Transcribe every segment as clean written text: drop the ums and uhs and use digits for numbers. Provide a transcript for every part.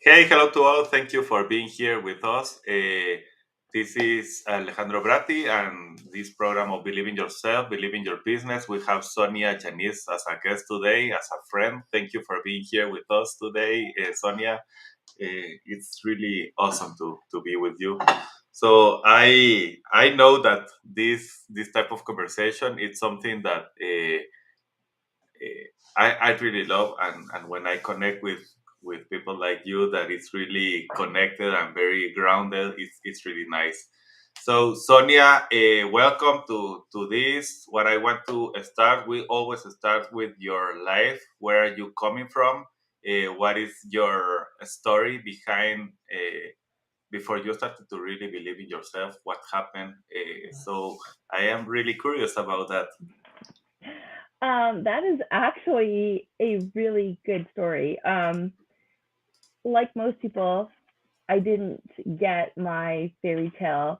Hey, hello to all. Thank you for being here with us. This is Alejandro Bratti, and this program of Believe in Yourself, Believe in Your Business. We have Sonia Janisse as a guest today, as a friend. Thank you for being here with us today, Sonia. It's really awesome to be with you. So I know that this type of conversation is something that I really love, and when I connect with people like you, that it's really connected and very grounded. It's really nice. So Sonia, welcome to this. What I want to start, we always start with your life. Where are you coming from? What is your story behind? Before you started to really believe in yourself, what happened? So I am really curious about that. That is actually a really good story. Like most people, I didn't get my fairy tale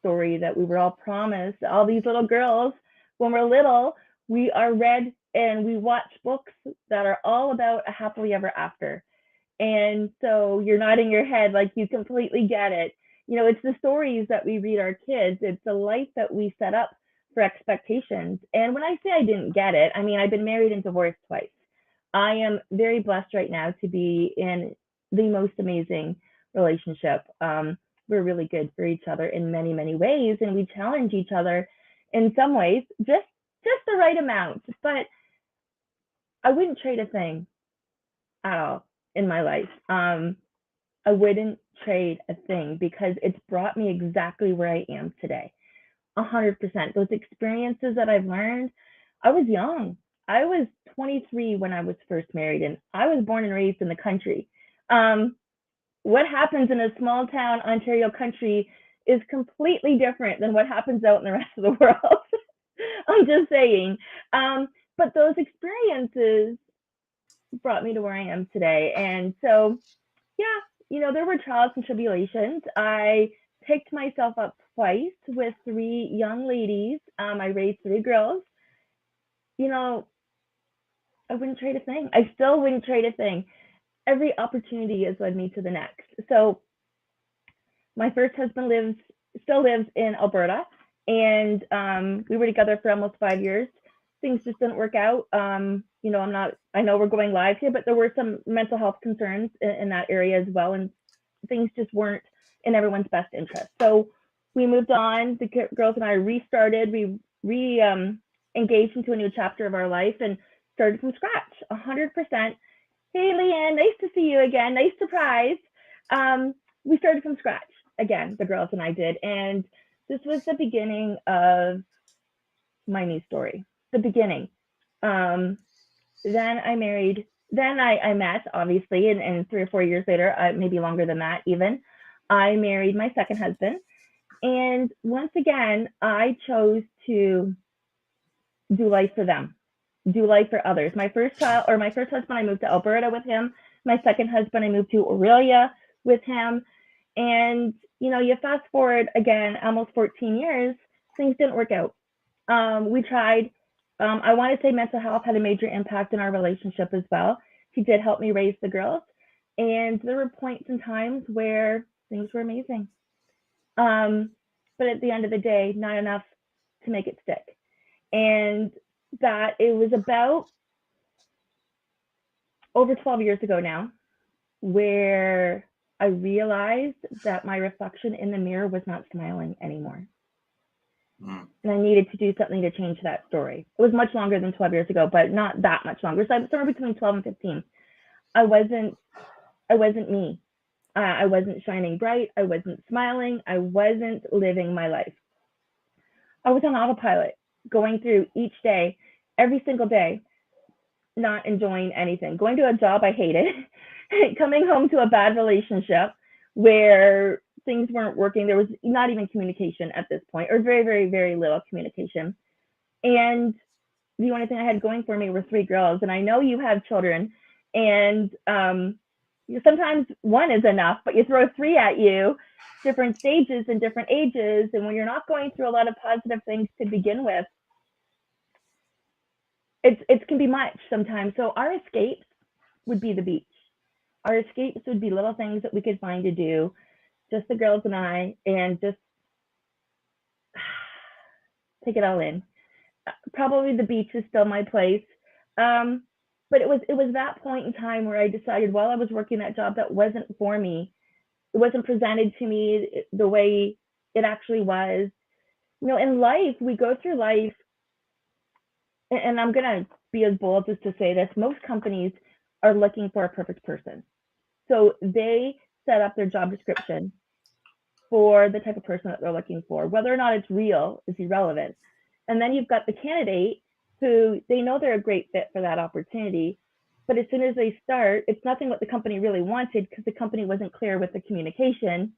story that we were all promised. All these little girls, when we're little, we are read and we watch books that are all about a happily ever after. And so you're nodding your head like you completely get it. It's the stories that we read our kids, it's the life that we set up for expectations. And when I say I didn't get it, I mean, I've been married and divorced twice. I am very blessed right now to be in the most amazing relationship. We're really good for each other in many, many ways, and we challenge each other in some ways, just the right amount. But I wouldn't trade a thing at all in my life. I wouldn't trade a thing because it's brought me exactly where I am today. 100%. Those experiences that I've learned, I was young. I was 23 when I was first married, and I was born and raised in the country. Um, what happens in a small town Ontario country is completely different than what happens out in the rest of the world. I'm just saying. But those experiences brought me to where I am today. And so, yeah, there were trials and tribulations. I picked myself up twice with three young ladies. I raised three girls. You know, I wouldn't trade a thing. I still wouldn't trade a thing. Every opportunity has led me to the next. So my first husband still lives in Alberta, and we were together for almost 5 years. Things just didn't work out. I'm not. I know we're going live here, but there were some mental health concerns in that area as well, and things just weren't in everyone's best interest. So we moved on. The girls and I restarted. We re engaged into a new chapter of our life and started from scratch, 100%. Hey, Leanne, nice to see you again. Nice surprise. We started from scratch again, the girls and I did. And this was the beginning of my new story. The beginning. Um, then I married. Then I met, obviously, and 3 or 4 years later, maybe longer than that even, I married my second husband. And once again, I chose to do life for them, do life for others. My first husband, I moved to Alberta with him. My second husband, I moved to Aurelia with him. And, you fast forward again, almost 14 years, things didn't work out. We tried. I want to say mental health had a major impact in our relationship as well. He did help me raise the girls. And there were points and times where things were amazing. Um, but at the end of the day, not enough to make it stick. And that it was about over 12 years ago now where I realized that my reflection in the mirror was not smiling anymore. Mm. And I needed to do something to change that story. It was much longer than 12 years ago, but not that much longer. So I was somewhere between 12 and 15. I wasn't I wasn't me. I wasn't shining bright. I wasn't smiling. I wasn't living my life. I was on autopilot, going through each day, every single day, not enjoying anything. Going to a job I hated, coming home to a bad relationship where things weren't working. There was not even communication at this point, or very, very, very little communication. And the only thing I had going for me were three girls. And I know you have children, and sometimes one is enough, but you throw three at you, different stages and different ages. And when you're not going through a lot of positive things to begin with, it can be much sometimes. So our escape would be the beach. our escapes would be little things that we could find to do, just the girls and I, and just take it all in. Probably the beach is still my place. Um, but it was that point in time where I decided while I was working that job that wasn't for me. It wasn't presented to me the way it actually was. In life, we go through life, and I'm gonna be as bold as to say this: most companies are looking for a perfect person, so they set up their job description for the type of person that they're looking for. Whether or not it's real is irrelevant. And then you've got the candidate who they know they're a great fit for that opportunity, but as soon as they start, it's nothing what the company really wanted because the company wasn't clear with the communication.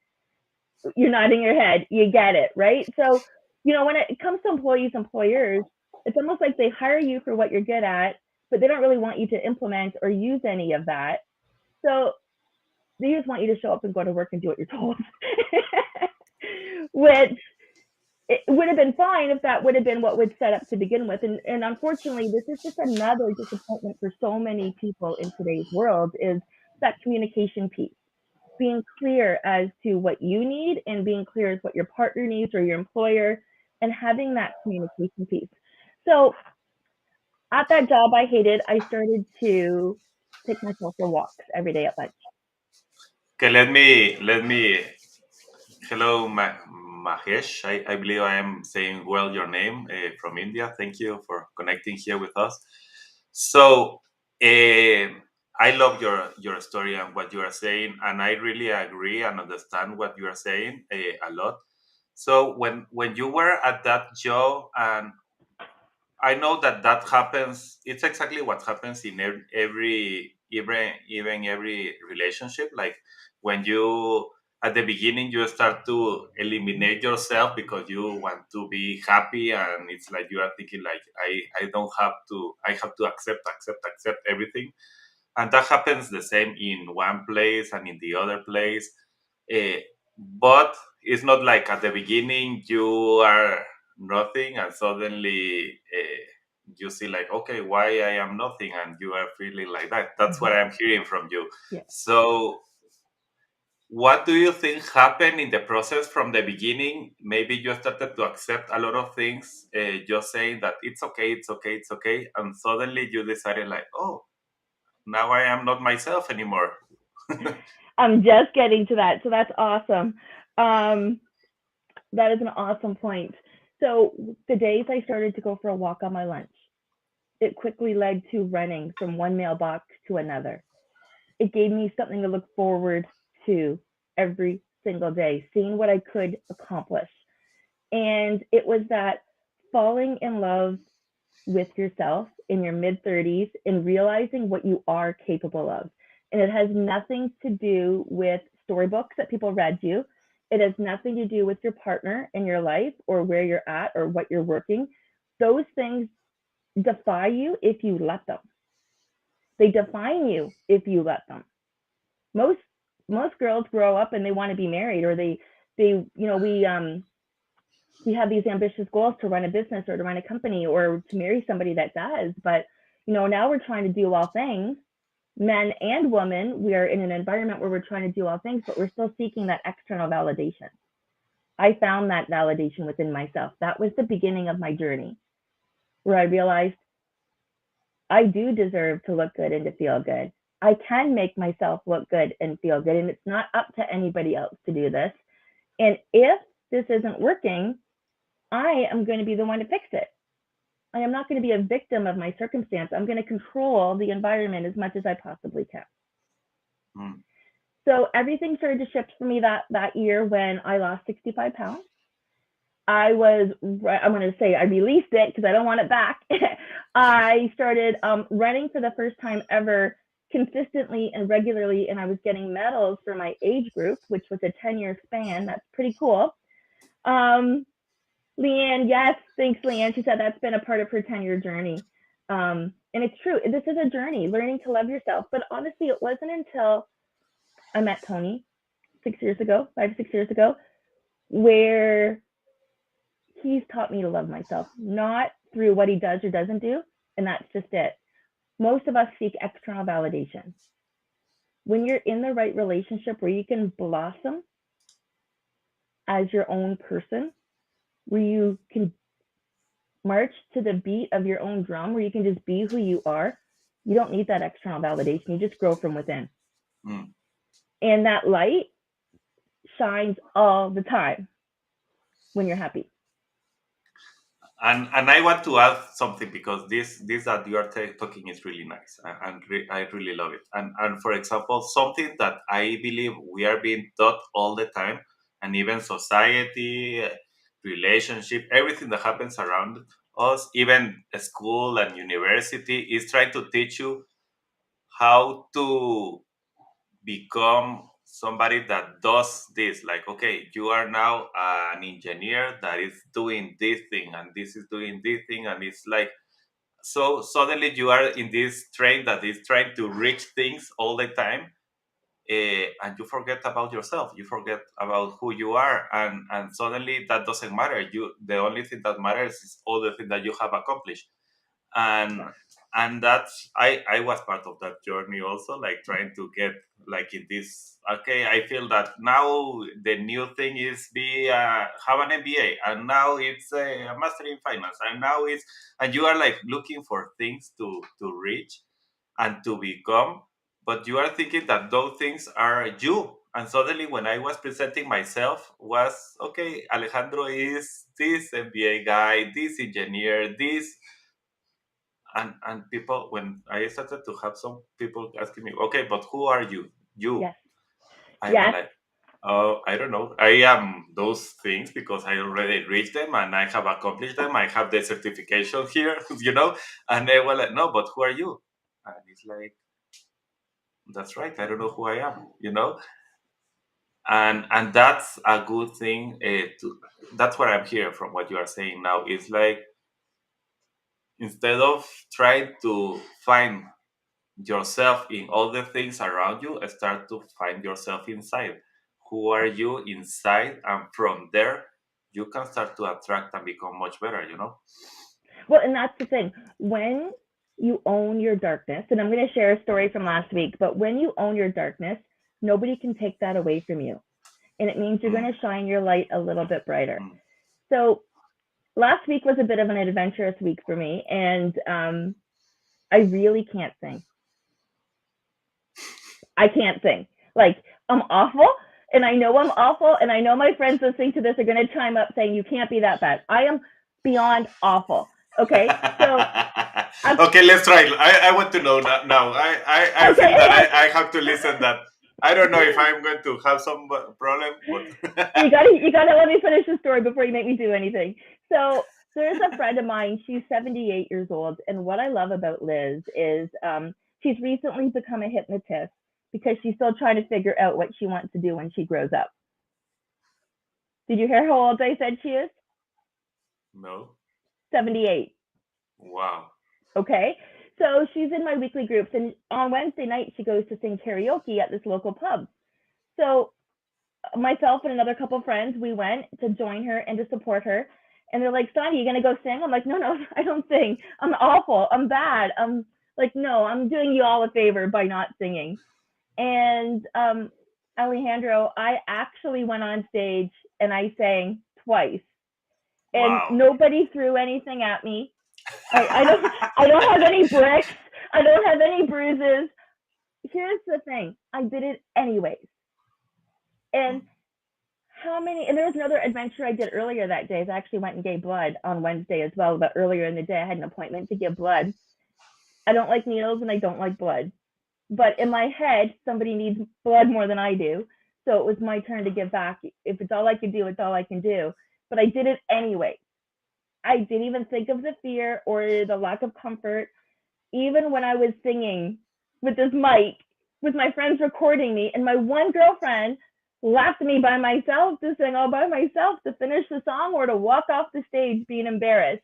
You're nodding your head. You get it, right? So, when it comes to employees, employers, it's almost like they hire you for what you're good at, but they don't really want you to implement or use any of that. So they just want you to show up and go to work and do what you're told. Which it would have been fine if that would have been what would set up to begin with. And unfortunately, this is just another disappointment for so many people in today's world is that communication piece. Being clear as to what you need and being clear as what your partner needs or your employer and having that communication piece. So at that job I hated, I started to take myself for walks every day at lunch. Okay, let me. Hello, Mahesh. I believe I am saying well your name from India. Thank you for connecting here with us. So, uh, I love your story and what you are saying, and I really agree and understand what you are saying a lot. So, when you were at that job, and I know that that happens. It's exactly what happens in even every relationship. Like when you at the beginning you start to eliminate yourself because you want to be happy, and it's like you are thinking like I don't have to. I have to accept everything, and that happens the same in one place and in the other place. Eh, but it's not like at the beginning you are nothing and suddenly you see like okay why I am nothing and you are feeling like that. That's what Mm-hmm. I'm hearing from you. Yeah. So what do you think happened in the process from the beginning? Maybe you started to accept a lot of things, just saying that it's okay, it's okay, it's okay, and suddenly you decided like oh now I am not myself anymore. I'm just getting to that. So that's awesome. Um, that is an awesome point. So the days I started to go for a walk on my lunch, it quickly led to running from one mailbox to another. It gave me something to look forward to every single day, seeing what I could accomplish. And it was that falling in love with yourself in your mid 30s and realizing what you are capable of. And it has nothing to do with storybooks that people read you. It has nothing to do with your partner in your life or where you're at or what you're working. Those things defy you if you let them. They define you if you let them. Most most girls grow up and they want to be married or we have these ambitious goals to run a business or to run a company or to marry somebody that does. But now we're trying to do all things. Men and women, we are in an environment where we're trying to do all things, but we're still seeking that external validation. I found that validation within myself. That was the beginning of my journey where I realized I do deserve to look good and to feel good. I can make myself look good and feel good, and it's not up to anybody else to do this. And if this isn't working, I am going to be the one to fix it. I am not going to be a victim of my circumstance. I'm going to control the environment as much as I possibly can. Mm. So everything started to shift for me that year when I lost 65 pounds. I'm going to say I released it because I don't want it back. I started running for the first time ever consistently and regularly, and I was getting medals for my age group, which was a 10-year span. That's pretty cool. Um, Leanne, yes, thanks, Leanne. She said that's been a part of her 10-year journey. And it's true. This is a journey, learning to love yourself. But honestly, it wasn't until I met Tony 6 years ago, 5, 6 years ago, where he's taught me to love myself, not through what he does or doesn't do. And that's just it. Most of us seek external validation. When you're in the right relationship where you can blossom as your own person, where you can march to the beat of your own drum, where you can just be who you are, you don't need that external validation. You just grow from within. Mm. And that light shines all the time when you're happy. And I want to add something because this that you are talking is really nice, and I really love it. And for example, something that I believe we are being taught all the time, and even society, relationship, everything that happens around us, even school and university, is trying to teach you how to become somebody that does this. Like, okay, you are now an engineer that is doing this thing, and this is doing this thing, and it's like, so suddenly you are in this train that is trying to reach things all the time, and you forget about yourself, you forget about who you are, and suddenly that doesn't matter. You, the only thing that matters is all the things that you have accomplished. and Yes. and that's, I was part of that journey also, like trying to get like in this, okay, I feel that now the new thing is be have an MBA, and now it's a master in finance, and now it's, and you are like looking for things to reach and to become, but you are thinking that those things are you. And suddenly when I was presenting myself was, okay, Alejandro is this MBA guy, this engineer, this, and people, when I started to have some people asking me, okay, but who are you? You. Yes. I'm Yes. like, oh, I don't know. I am those things because I already reached them and I have accomplished them. I have the certification here, And they were like, no, but who are you? And it's like, that's right. I don't know who I am. And that's a good thing. That's what I'm hearing from what you are saying now. It's like, instead of trying to find yourself in all the things around you, start to find yourself inside. Who are you inside? And from there, you can start to attract and become much better. Well, and that's the thing. When you own your darkness, and I'm going to share a story from last week, but when you own your darkness, nobody can take that away from you. And it means you're Mm, going to shine your light a little bit brighter. mm. So last week was a bit of an adventurous week for me, and I really can't sing. I can't sing. Like, I'm awful, and I know I'm awful, and I know my friends listening to this are going to chime up saying, you can't be that bad. I am beyond awful. Okay. So I'm Okay, let's try. I want to know now. I okay. feel that Okay. I have to listen that. I don't know if I'm going to have some problem, but You gotta let me finish the story before you make me do anything. So there's a friend of mine. She's 78 years old, and what I love about Liz is she's recently become a hypnotist because she's still trying to figure out what she wants to do when she grows up. Did you hear how old I said she is? no. 78. Wow. Okay. So she's in my weekly groups, and on Wednesday night she goes to sing karaoke at this local pub. So myself and another couple friends, we went to join her and to support her. And they're like, Sonya, you gonna go sing? I'm like, no, no, I don't sing. I'm awful. I'm bad. I'm like, no, I'm doing you all a favor by not singing. And Alejandro, I actually went on stage and I sang twice, and Wow. nobody threw anything at me. I don't have any bricks. I don't have any bruises. Here's the thing. I did it anyways. And Mm. how many, and there was another adventure I did earlier that day. I actually went and gave blood on Wednesday as well, but earlier in the day I had an appointment to give blood. I don't like needles and I don't like blood, but in my head somebody needs blood more than I do, so it was my turn to give back. If it's all I can do, it's all I can do. But I did it anyway. I didn't even think of the fear or the lack of comfort. Even when I was singing with this mic, with my friends recording me, and my one girlfriend laughed at me by myself to sing all by myself to finish the song or to walk off the stage being embarrassed.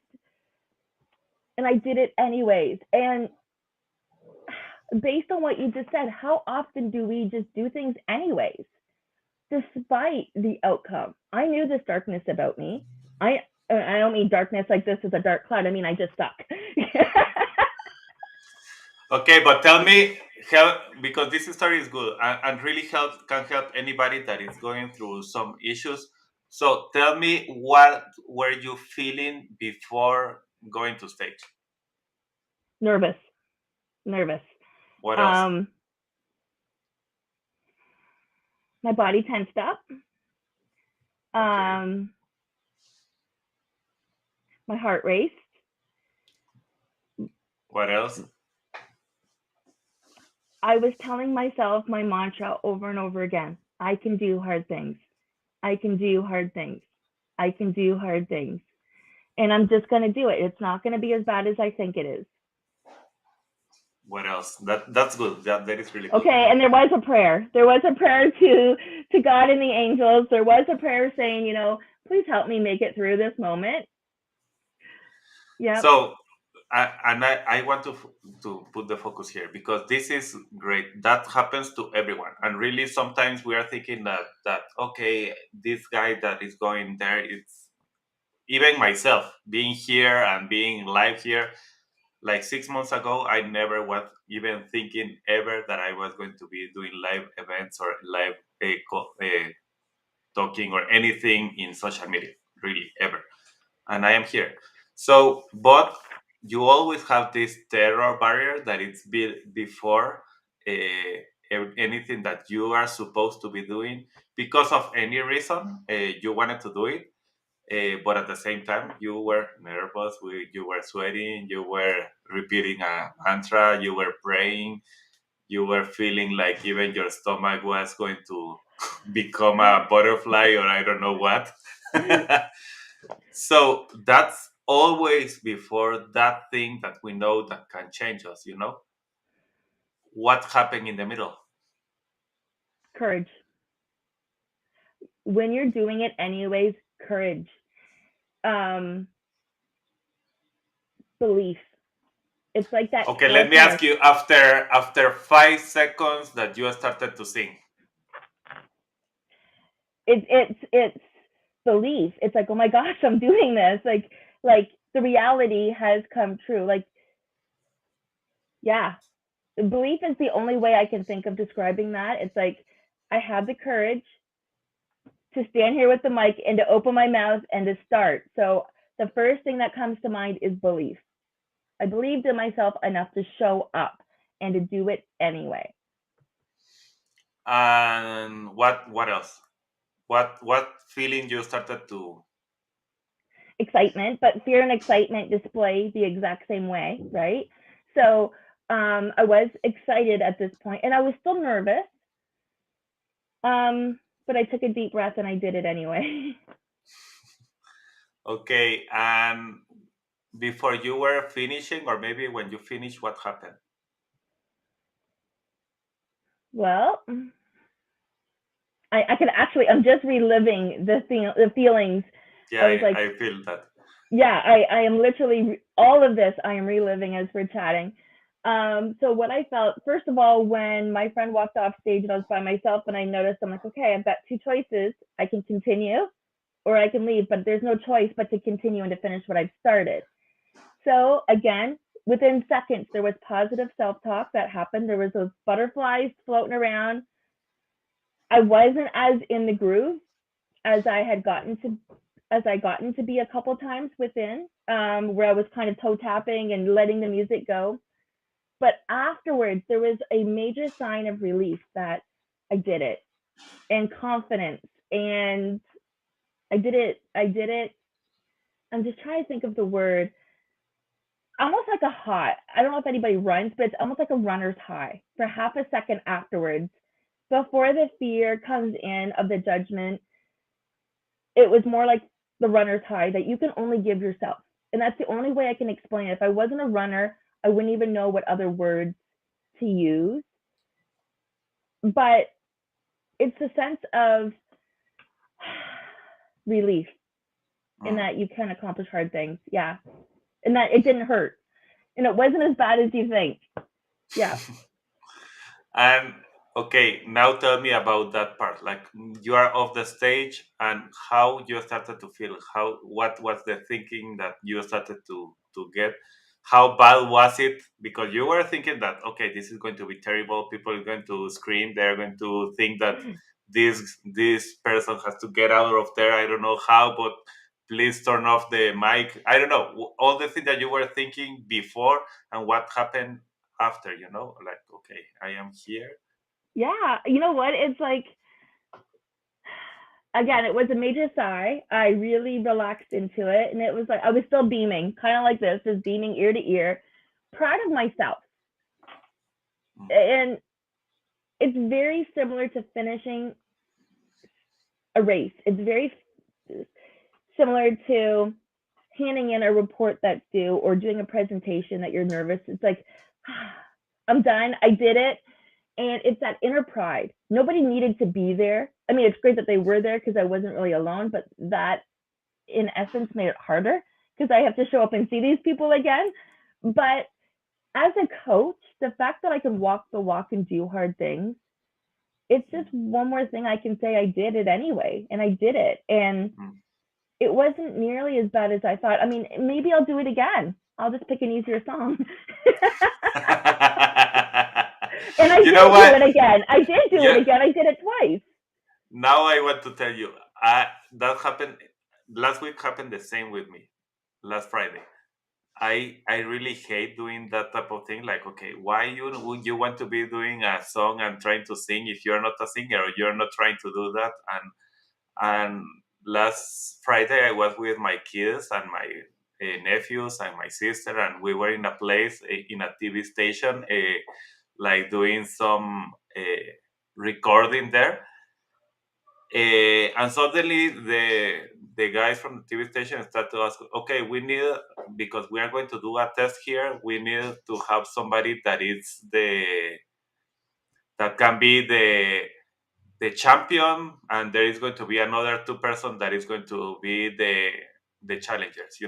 And I did it anyways. And based on what you just said, how often do we just do things anyways, despite the outcome? I knew this darkness about me. I don't mean darkness like this is a dark cloud. I mean I just suck. Okay, but tell me, help, because this story is good and really can help anybody that is going through some issues. So tell me, what were you feeling before going to stage? Nervous, nervous. What else? Um, my body tensed up. Okay. Um, my heart raced. What else? I was telling myself my mantra over and over again. I can do hard things. I can do hard things. I can do hard things. And I'm just going to do it. It's not going to be as bad as I think it is. What else? That's good. That is really good. Okay, and there was a prayer. There was a prayer to God and the angels. There was a prayer saying, please help me make it through this moment. Yep. So I want to put the focus here, because this is great. That happens to everyone, and really sometimes we are thinking that okay, this guy that is going there, it's even myself being here and being live here. Like 6 months ago, I never was even thinking ever that I was going to be doing live events or live talking or anything in social media, really ever. And I am here. So, but you always have this terror barrier that it's before anything that you are supposed to be doing, because of any reason. You wanted to do it, but at the same time you were nervous. You were sweating. You were repeating a mantra. You were praying. You were feeling like even your stomach was going to become a butterfly, or I don't know what. So that's always before that thing that we know that can change us. What happened in the middle? Courage. When you're doing it anyways, courage. Um, Belief. It's like that Okay, let me filter. ask you, after 5 seconds that you started to sing. It's belief. It's like, oh my gosh, I'm doing this. Like the reality has come true. Like, yeah, belief is the only way I can think of describing that. It's like I had the courage to stand here with the mic and to open my mouth and to start. So the first thing that comes to mind is belief. I believed in myself enough to show up and to do it anyway. And what else? What feeling you started to? Excitement, but fear and excitement display the exact same way, right? So I was excited at this point, and I was still nervous, but I took a deep breath and I did it anyway. Okay, and before you were finishing, or maybe when you finished, what happened? Well, I can actually, I'm just reliving the feelings. Yeah, I was like, I feel that. yeah, I am literally all of this I am reliving as we're chatting. So what I felt, first of all, when my friend walked off stage and I was by myself and I noticed, I'm like, okay, I've got two choices. I can continue or I can leave, but there's no choice but to continue and to finish what I've started. So again, within seconds, there was positive self-talk that happened. There was those butterflies floating around. I wasn't as in the groove as I had gotten to be a couple times within, where I was kind of toe tapping and letting the music go. But afterwards, there was a major sign of relief that I did it, and confidence, and I did it. I did it. I'm just trying to think of the word. Almost like a high. I don't know if anybody runs, but it's almost like a runner's high for half a second afterwards, before the fear comes in of the judgment. It was more like the runner's high that you can only give yourself. And that's the only way I can explain it. If I wasn't a runner, I wouldn't even know what other words to use. But it's a sense of relief in Mm. that you can accomplish hard things. Yeah. And that it didn't hurt. And it wasn't as bad as you think. Yeah. And okay, now tell me about that part. Like, you are off the stage, and how you started to feel. What was the thinking that you started to get? how bad was it? Because you were thinking that okay, this is going to be terrible. People are going to scream. They're going to think that this person has to get out of there. I don't know how, but please turn off the mic. I don't know all the things that you were thinking before and what happened after. Like okay, I am here. Yeah, you know what? It's like, again, it was a major sigh. I really relaxed into it, and it was like I was still beaming, kind of like this, just beaming ear to ear, proud of myself. Mm, And it's very similar to finishing a race. It's very similar to handing in a report that's due or doing a presentation that you're nervous. It's like, I'm done. I did it. And it's that inner pride. Nobody needed to be there. I mean, it's great that they were there because I wasn't really alone, but that in essence made it harder because I have to show up and see these people again. But as a coach, the fact that I can walk the walk and do hard things, it's just one more thing I can say I did it anyway. And I did it. And mm. it wasn't nearly as bad as I thought. I mean, maybe I'll do it again. I'll just pick an easier song. And I You know did do what? it again. I did do it Yeah. again. I did it twice. Now I want to tell you, that happened last week. Happened the same with me last Friday. I really hate doing that type of thing. Like, okay, why would you want to be doing a song and trying to sing if you're not a singer or you're not trying to do that? And last Friday I was with my kids and my nephews and my sister, and we were in a place in a TV station, like doing some recording there. And suddenly the guys from the TV station start to ask, okay, we need, because we are going to do a test here, we need to have somebody that can be the champion, and there is going to be another two-person that is going to be the challengers.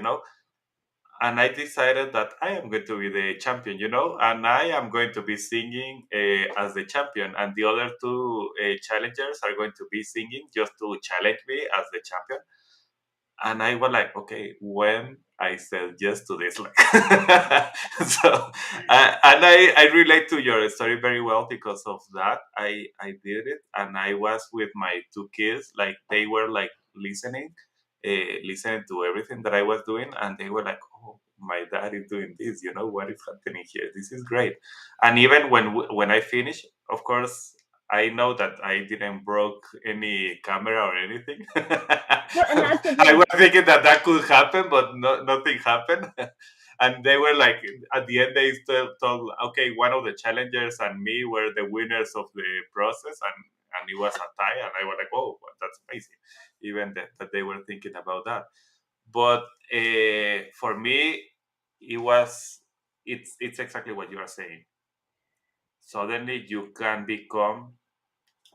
And I decided that I am going to be the champion, and I am going to be singing as the champion, and the other two challengers are going to be singing just to challenge me as the champion. And I was like, okay, when I said yes to this, like, so, and I relate to your story very well because of that. I did it, and I was with my two kids, like they were like listening to everything that I was doing, and they were like, oh. My dad is doing this. What is happening here? This is great. And even when I finish, of course, I know that I didn't broke any camera or anything. Well, and that's the I thing. was thinking that could happen, but nothing happened. And they were like, at the end, they still told, okay, one of the challengers and me were the winners of the process, and it was a tie. And I was like, oh, that's amazing. Even that they were thinking about that. But for me, it was it's exactly what you are saying. Suddenly, you can become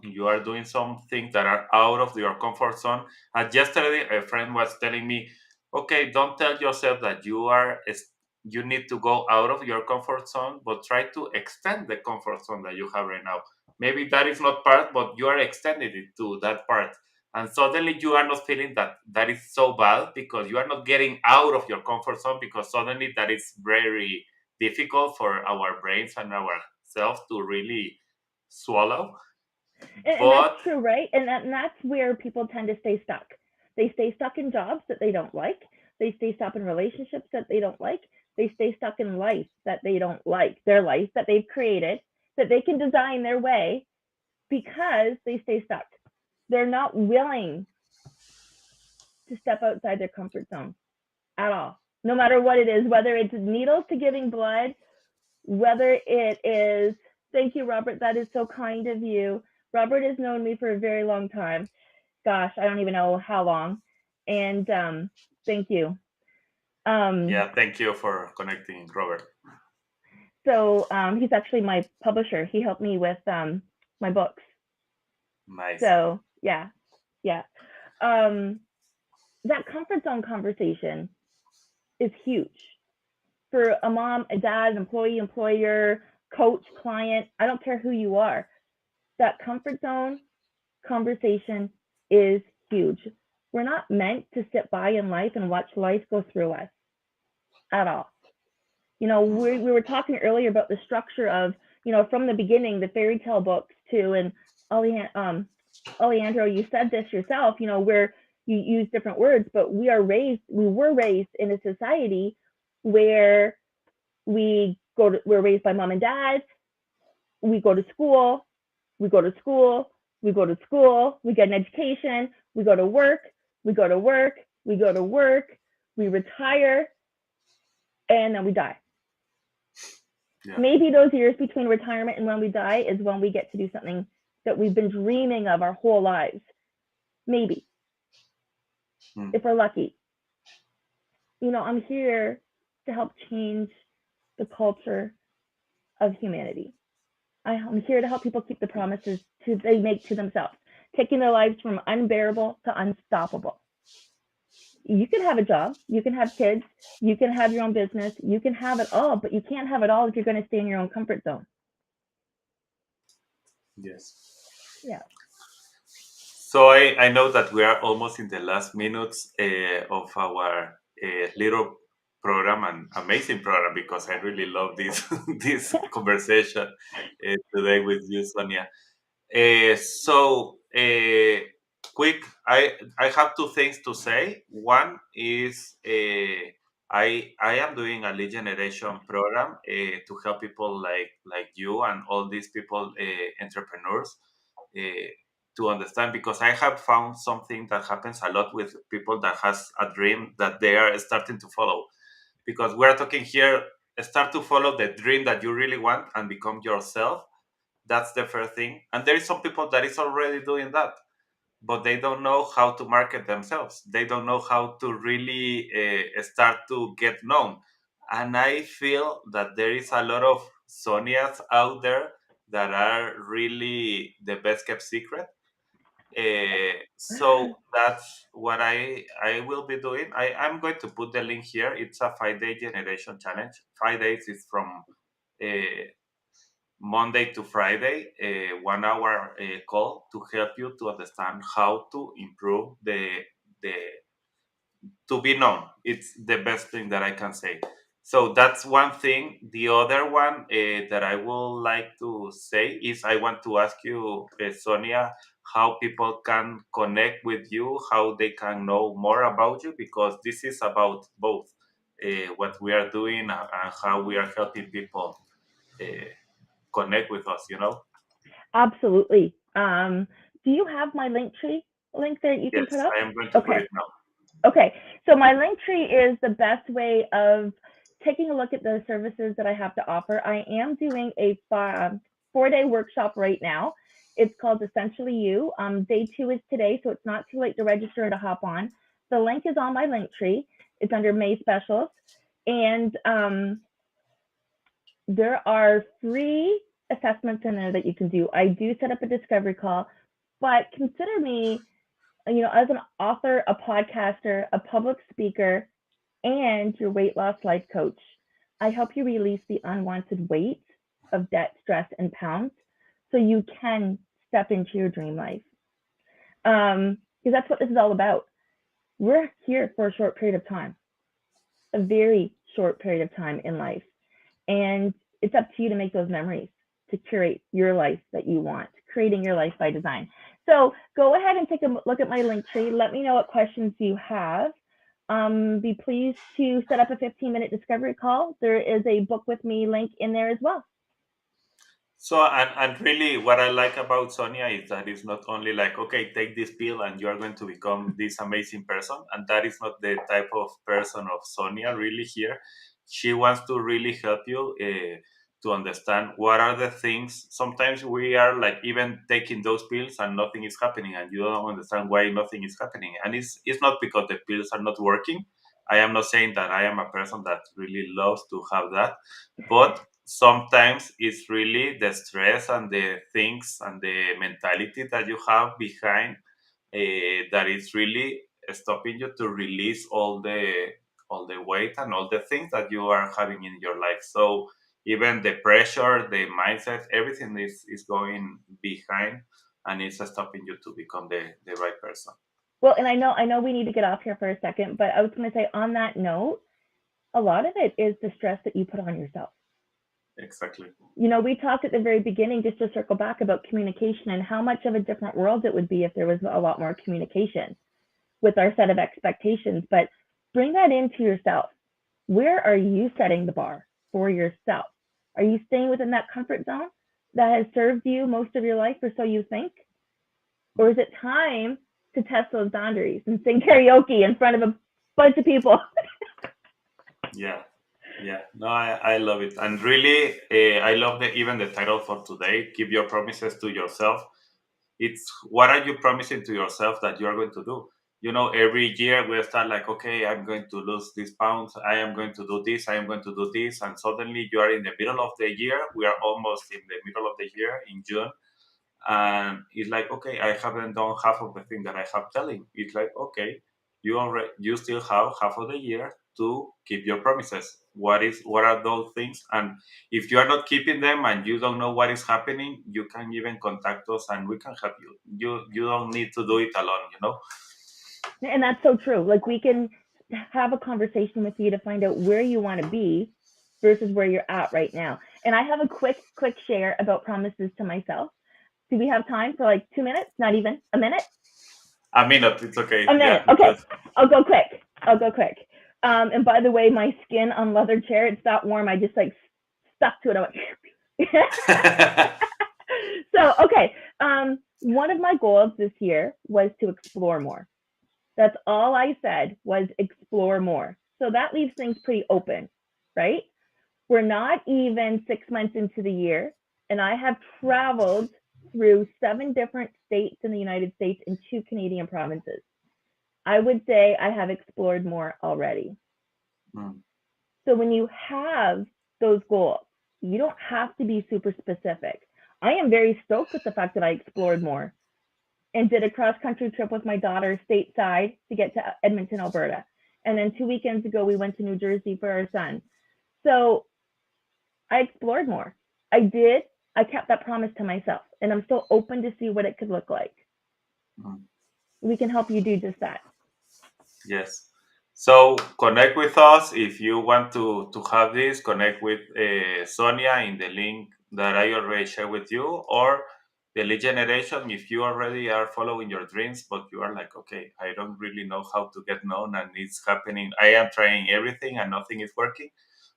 you are doing some things that are out of your comfort zone. And yesterday, a friend was telling me, "Okay, don't tell yourself that you need to go out of your comfort zone, but try to extend the comfort zone that you have right now. Maybe that is not part, but you are extending it to that part." And suddenly you are not feeling that is so bad because you are not getting out of your comfort zone, because suddenly that is very difficult for our brains and ourselves to really swallow. And that's But true, right? And that's where people tend to stay stuck. They stay stuck in jobs that they don't like. They stay stuck in relationships that they don't like. They stay stuck in life that they don't like, their life that they've created, that they can design their way because they stay stuck. They're not willing to step outside their comfort zone at all, no matter what it is, whether it's needles to giving blood, whether it is, thank you, Robert, that is so kind of you. Robert has known me for a very long time. Gosh, I don't even know how long. And thank you. Um, yeah, thank you for connecting, Robert. so he's actually my publisher. He helped me with my books. Nice. So yeah, yeah. Um, that comfort zone conversation is huge for a mom, a dad, an employee, employer, coach, client. I don't care who you are. That comfort zone conversation is huge. We're not meant to sit by in life and watch life go through us at all. We were talking earlier about the structure of, from the beginning, the fairy tale books too, and Alejandro, you said this yourself, where you use different words, but we were raised in a society where we're raised by mom and dad, we go to school, we go to school, we go to school, we get an education, we go to work, we go to work, we go to work, we retire, and then we die. Yeah. Maybe those years between retirement and when we die is when we get to do something that we've been dreaming of our whole lives. Maybe, Mm. if we're lucky. I'm here to help change the culture of humanity. I'm here to help people keep the promises they make to themselves, taking their lives from unbearable to unstoppable. You can have a job, you can have kids, you can have your own business, you can have it all, but you can't have it all if you're going to stay in your own comfort zone. Yes. Yeah. So I know that we are almost in the last minutes of our little program, and amazing program, because I really love this this conversation today with you, Sonia. Quick, I have two things to say. One is I am doing a lead generation program to help people like you and all these people, entrepreneurs, uh, to understand, because I have found something that happens a lot with people that has a dream that they are starting to follow. Because we're talking here, start to follow the dream that you really want and become yourself. That's the first thing. And there is some people that is already doing that, but they don't know how to market themselves. They don't know how to really start to get known. And I feel that there is a lot of Sonias out there that are really the best kept secret. So that's what I will be doing. I'm going to put the link here. It's a 5 day generation challenge. 5 days is from uh, Monday to Friday, a 1 hour call to help you to understand how to improve the to be known. It's the best thing that I can say. So that's one thing. The other one that I would like to say is I want to ask you, Sonia, how people can connect with you, how they can know more about you, because this is about both what we are doing and how we are helping people uh, connect with us. Absolutely. Do you have my link tree link that you can Yes, put up? I am going to put Okay. it now. Okay. So my link tree is the best way of taking a look at the services that I have to offer. I am doing a 4-day workshop right now. It's called Essentially You. Day 2 is today, so it's not too late to register to hop on. The link is on my link tree. It's under May Specials. And there are free assessments in there that you can do. I do set up a discovery call, but consider me, as an author, a podcaster, a public speaker, and your weight loss life coach. I help you release the unwanted weight of debt, stress, and pounds so you can step into your dream life. Because that's what this is all about. We're here for a short period of time, a very short period of time in life. And it's up to you to make those memories, to curate your life that you want, creating your life by design. So go ahead and take a look at my link tree. Let me know what questions you have. Be pleased to set up a 15-minute discovery call. There is a book with me link in there as well. So, and really, what I like about Sonia is that it's not only like, okay, take this pill and you are going to become this amazing person. And that is not the type of person of Sonia really here. She wants to really help you to understand what are the things. Sometimes we are like even taking those pills and nothing is happening, and you don't understand why nothing is happening. And it's not because the pills are not working. I am not saying that I am a person that really loves to have that, but sometimes it's really the stress and the things and the mentality that you have behind that is really stopping you to release all the weight and all the things that you are having in your life. So even the pressure, the mindset, everything is going behind, and it's stopping you to become the right person. Well, and I know we need to get off here for a second, but I was going to say on that note, a lot of it is the stress that you put on yourself. Exactly. We talked at the very beginning, just to circle back, about communication and how much of a different world it would be if there was a lot more communication with our set of expectations. But bring that into yourself. Where are you setting the bar for yourself? Are you staying within that comfort zone that has served you most of your life, or so you think? Or is it time to test those boundaries and sing karaoke in front of a bunch of people? Yeah. Yeah, no, I love it, and really, I love the even the title for today. Keep your promises to yourself. It's what are you promising to yourself that you are going to do? Every year we start like, okay, I'm going to lose these pounds. I am going to do this. I am going to do this, and suddenly you are in the middle of the year. We are almost in the middle of the year in June, and it's like, okay, I haven't done half of the thing that I have telling. It's like, okay, you still have half of the year to keep your promises. What are those things? And if you are not keeping them and you don't know what is happening, you can even contact us and we can help you. You don't need to do it alone. And that's so true. Like, we can have a conversation with you to find out where you want to be versus where you're at right now. And I have a quick share about promises to myself. Do we have time for like 2 minutes? Not even a minute? A minute, it's okay. A minute. Yeah, Okay. because I'll go quick. And by the way, my skin on leather chair, it's that warm. I just like stuck to it. I went, so, okay. One of my goals this year was to explore more. That's all I said, was explore more. So that leaves things pretty open, right? We're not even 6 months into the year, and I have traveled through 7 different states in the United States and 2 Canadian provinces. I would say I have explored more already. Mm, So when you have those goals, you don't have to be super specific. I am very stoked with the fact that I explored more and did a cross country trip with my daughter stateside to get to Edmonton, Alberta. And then 2 weekends ago, we went to New Jersey for our son. So I explored more. I did. I kept that promise to myself, and I'm still open to see what it could look like. mm. We can help you do just that. Yes. So connect with us if you want to have this. Connect with Sonia in the link that I already shared with you, or the lead generation. If you already are following your dreams, but you are like, okay, I don't really know how to get known, and it's happening. I am trying everything and nothing is working.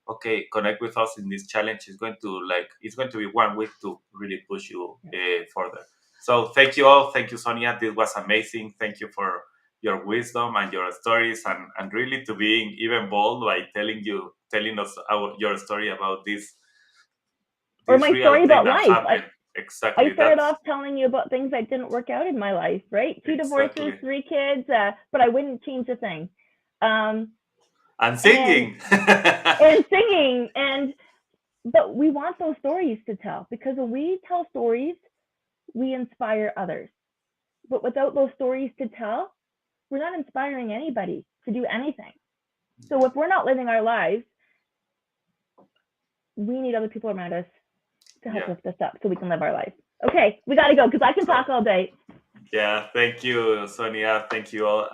Okay, connect with us in this challenge. It's going to be 1 week to really push you further. So thank you all. Thank you, Sonia. This was amazing. Thank you for your wisdom and your stories, and really to being even bold by telling us your story about Or this my real story thing about that life. happened. I Exactly. started That's off telling you about things that didn't work out in my life, right? 2 divorces, exactly. 3 kids, but I wouldn't change a thing. Um, And and singing. and singing, but we want those stories to tell, because when we tell stories, we inspire others. But without those stories to tell, we're not inspiring anybody to do anything. So if we're not living our lives, we need other people around us to help Yeah. lift us up so we can live our life. Okay, we got to go because I can So talk all day. yeah, thank you, Sonia. Thank you all.